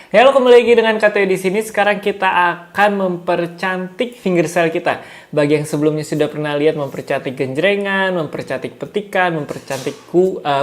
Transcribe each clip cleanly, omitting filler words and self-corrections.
Halo, kembali lagi dengan KTO di sini. Sekarang kita akan mempercantik fingerstyle kita. Bagi yang sebelumnya sudah pernah lihat mempercantik genjrengan, mempercantik petikan, mempercantik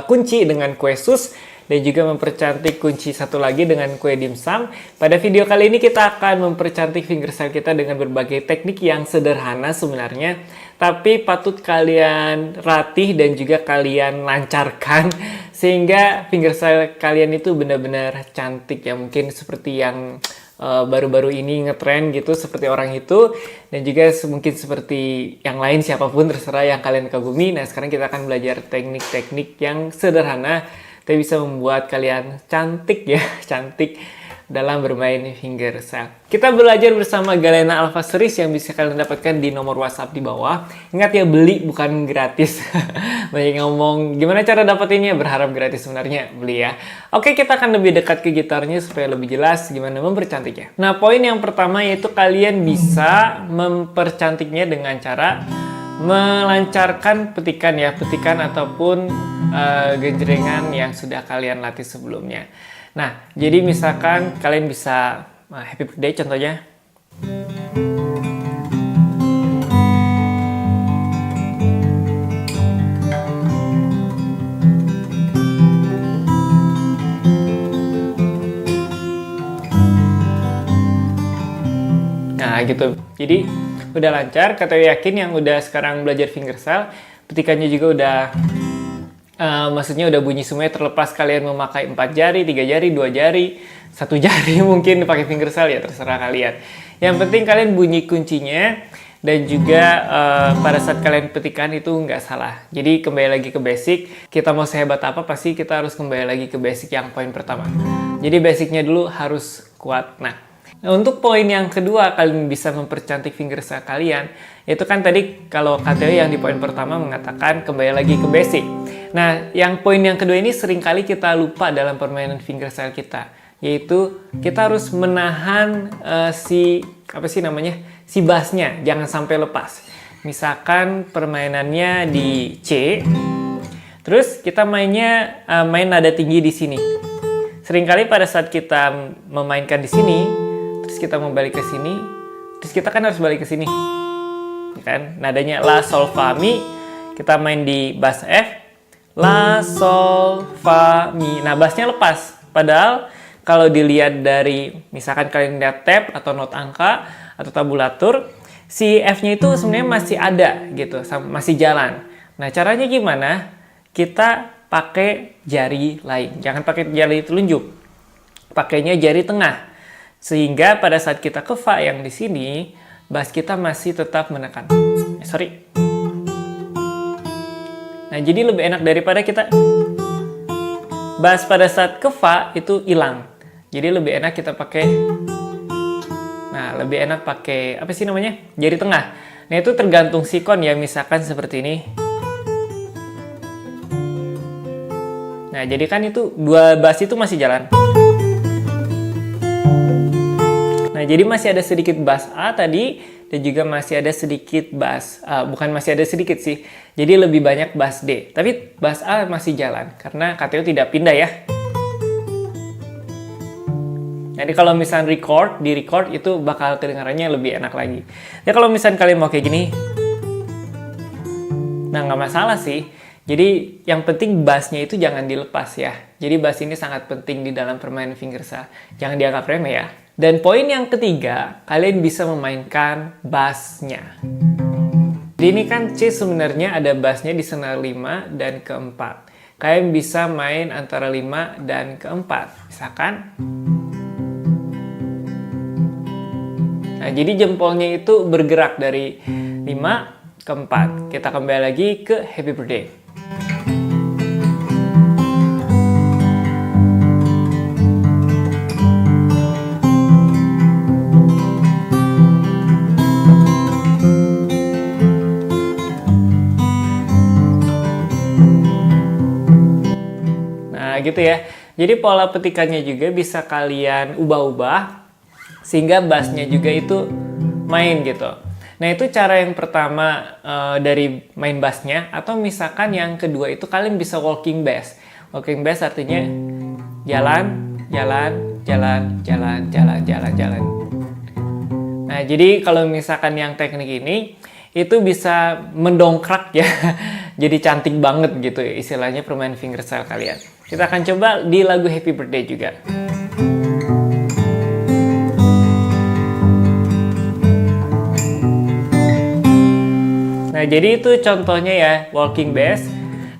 kunci dengan kue sus, dan juga mempercantik kunci satu lagi dengan kue dimsum. Pada video kali ini kita akan mempercantik fingerstyle kita dengan berbagai teknik yang sederhana sebenarnya, tapi patut kalian latih dan juga kalian lancarkan sehingga fingerstyle kalian itu benar-benar cantik ya. Mungkin seperti yang baru-baru ini ngetrend gitu, seperti orang itu, dan juga mungkin seperti yang lain, siapapun terserah yang kalian kagumi. Nah, sekarang kita akan belajar teknik-teknik yang sederhana tapi bisa membuat kalian cantik ya, cantik dalam bermain fingerstyle. Kita belajar bersama Galena Alpha Series yang bisa kalian dapatkan di nomor WhatsApp di bawah. Ingat ya, beli bukan gratis. Banyak ngomong gimana cara dapetinnya, berharap gratis, sebenarnya beli ya. Oke, kita akan lebih dekat ke gitarnya supaya lebih jelas gimana mempercantiknya. Nah, poin yang pertama yaitu kalian bisa mempercantiknya dengan cara melancarkan petikan ya, petikan ataupun genjrengan yang sudah kalian latih sebelumnya. Nah, jadi misalkan kalian bisa happy birthday contohnya. Nah, gitu. Jadi udah lancar, KTO yakin yang udah sekarang belajar fingerstyle, petikannya juga udah maksudnya udah bunyi semuanya, terlepas kalian memakai 4 jari, 3 jari, 2 jari, 1 jari mungkin pakai fingerstyle ya, terserah kalian. Yang penting kalian bunyi kuncinya dan juga pada saat kalian petikan itu nggak salah. Jadi kembali lagi ke basic, kita mau sehebat apa pasti kita harus kembali lagi ke basic yang poin pertama. Jadi basicnya dulu harus kuat. Nah, untuk poin yang kedua kalian bisa mempercantik fingerstyle kalian, itu kan tadi kalau KTO yang di poin pertama mengatakan kembali lagi ke basic. Nah, yang poin yang kedua ini seringkali kita lupa dalam permainan fingerstyle kita, yaitu kita harus menahan si bassnya, jangan sampai lepas. Misalkan permainannya di C, terus kita mainnya main nada tinggi di sini. Seringkali pada saat kita memainkan di sini, terus kita mau balik ke sini, terus kita kan harus balik ke sini, kan? Nadanya La, Sol, Fa, Mi, kita main di bass F, La, Sol, Fa, Mi. Nah, bassnya lepas. Padahal kalau dilihat dari, misalkan kalian lihat tab atau not angka atau tabulatur, si F-nya itu sebenarnya masih ada gitu, masih jalan. Nah, caranya gimana? Kita pakai jari lain. Jangan pakai jari telunjuk. Pakainya jari tengah. Sehingga pada saat kita ke Fa yang di sini, bass kita masih tetap menekan. Nah, jadi lebih enak daripada kita bass pada saat ke Fa itu hilang. Jadi lebih enak kita pakai, nah lebih enak pakai apa sih namanya? Jari tengah. Nah, itu tergantung sikon ya, misalkan seperti ini. Nah, jadi kan itu dua bass itu masih jalan. Nah, jadi masih ada sedikit bass A tadi, dan juga masih ada sedikit bass, bukan masih ada sedikit sih, jadi lebih banyak bass D. Tapi bass A masih jalan, karena KTO tidak pindah ya. Jadi kalau misalnya di record itu bakal kedengarannya lebih enak lagi. Ya kalau misalnya kalian mau kayak gini, nah nggak masalah sih. Jadi yang penting bassnya itu jangan dilepas ya. Jadi bass ini sangat penting di dalam permainan fingerstyle. Jangan dianggap remeh ya. Dan poin yang ketiga, kalian bisa memainkan bassnya. Jadi ini kan C sebenarnya ada bassnya di senar 5 dan keempat. Kalian bisa main antara 5 dan keempat. Misalkan. Nah, jadi jempolnya itu bergerak dari 5 ke 4. Kita kembali lagi ke happy birthday. Gitu ya. Jadi pola petikannya juga bisa kalian ubah-ubah sehingga bassnya juga itu main gitu. Nah, itu cara yang pertama dari main bassnya. Atau misalkan yang kedua itu kalian bisa walking bass. Walking bass artinya jalan, jalan, jalan, jalan, jalan, jalan, jalan. Nah, jadi kalau misalkan yang teknik ini, itu bisa mendongkrak ya, jadi cantik banget gitu istilahnya permainan fingerstyle kalian. Kita akan coba di lagu Happy Birthday juga. Nah, jadi itu contohnya ya, walking bass.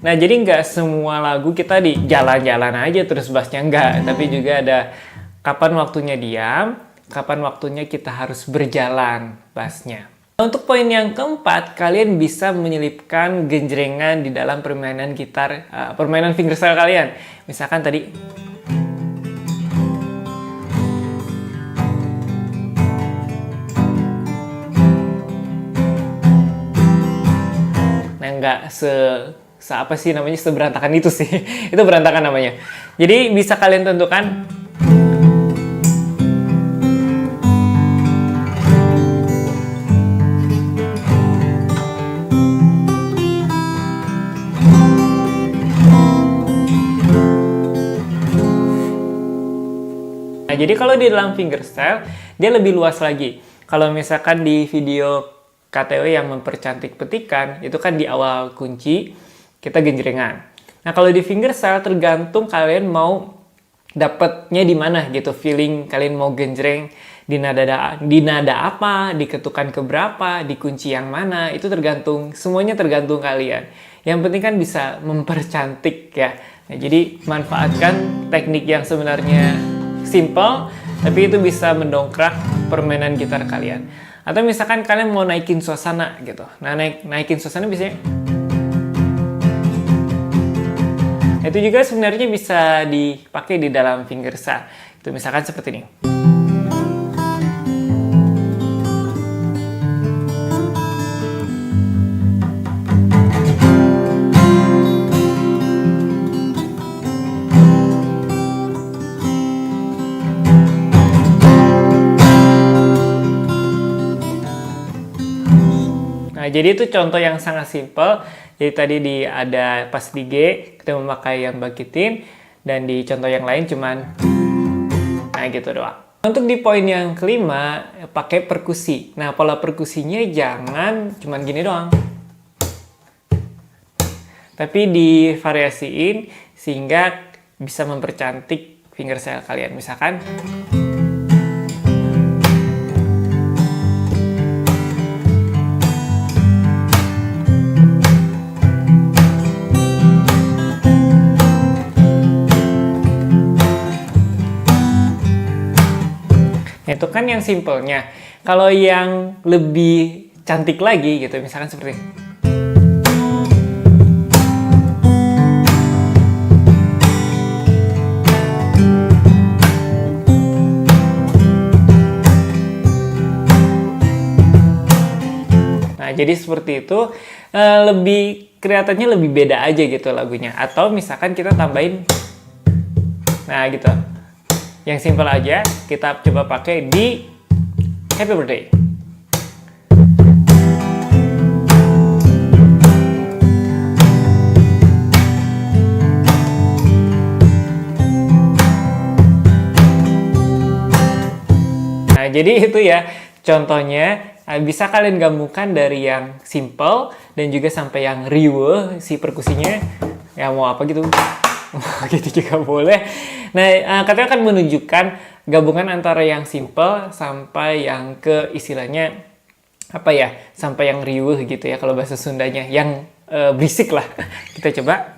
Nah, jadi nggak semua lagu kita di jalan-jalan aja terus bassnya nggak, tapi juga ada kapan waktunya diam, kapan waktunya kita harus berjalan bassnya. Untuk poin yang keempat, kalian bisa menyelipkan genjrengan di dalam permainan gitar, permainan fingerstyle kalian. Misalkan tadi nggak apa sih namanya, seberantakan itu sih. Itu berantakan namanya. Jadi bisa kalian tentukan Nah, jadi kalau di dalam fingerstyle dia lebih luas lagi. Kalau misalkan di video KTW yang mempercantik petikan, itu kan di awal kunci kita genjrengan. Nah, kalau di fingerstyle tergantung kalian mau dapatnya di mana gitu, feeling kalian mau genjreng di nada apa, di ketukan keberapa, di kunci yang mana, itu tergantung, semuanya tergantung kalian. Yang penting kan bisa mempercantik ya. Nah, jadi manfaatkan teknik yang sebenarnya simple, tapi itu bisa mendongkrak permainan gitar kalian. Atau misalkan kalian mau naikin suasana gitu. Nah, naikin suasana biasanya itu juga sebenarnya bisa dipakai di dalam fingerstyle. Itu misalkan seperti ini. Nah, jadi itu contoh yang sangat simple. Jadi tadi ada pas di G, kita memakai yang bangkitin, dan di contoh yang lain cuman nah gitu doang. Untuk di poin yang kelima, pakai perkusi. Nah, pola perkusinya jangan cuman gini doang. Tapi divariasiin sehingga bisa mempercantik fingerstyle kalian. Misalkan itu kan yang simpelnya. Kalau yang lebih cantik lagi gitu, misalkan seperti ini. Nah, jadi seperti itu lebih kelihatannya lebih beda aja gitu lagunya. Atau misalkan kita tambahin, nah gitu. Yang simple aja, kita coba pakai di Happy Birthday. Nah, jadi itu ya contohnya. Bisa kalian gabungkan dari yang simple dan juga sampai yang riuh si perkusinya. Ya mau apa gitu. Gitu juga boleh. Nah, katanya akan menunjukkan gabungan antara yang simple sampai yang ke istilahnya apa ya, sampai yang riuh gitu ya kalau bahasa Sundanya, yang berisik lah. Kita coba.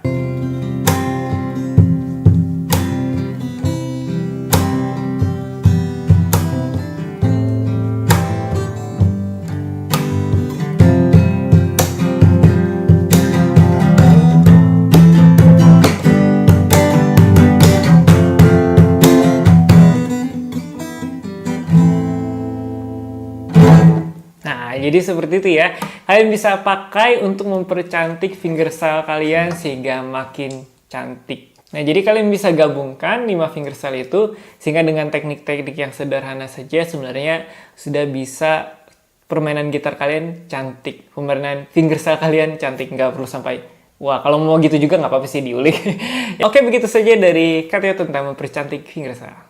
Jadi seperti itu ya, kalian bisa pakai untuk mempercantik fingerstyle kalian sehingga makin cantik. Nah, jadi kalian bisa gabungkan 5 fingerstyle itu sehingga dengan teknik-teknik yang sederhana saja sebenarnya sudah bisa permainan gitar kalian cantik, permainan fingerstyle kalian cantik, nggak perlu sampai wah, kalau mau gitu juga nggak apa-apa sih diulik. Oke, begitu saja dari KTW tentang mempercantik fingerstyle.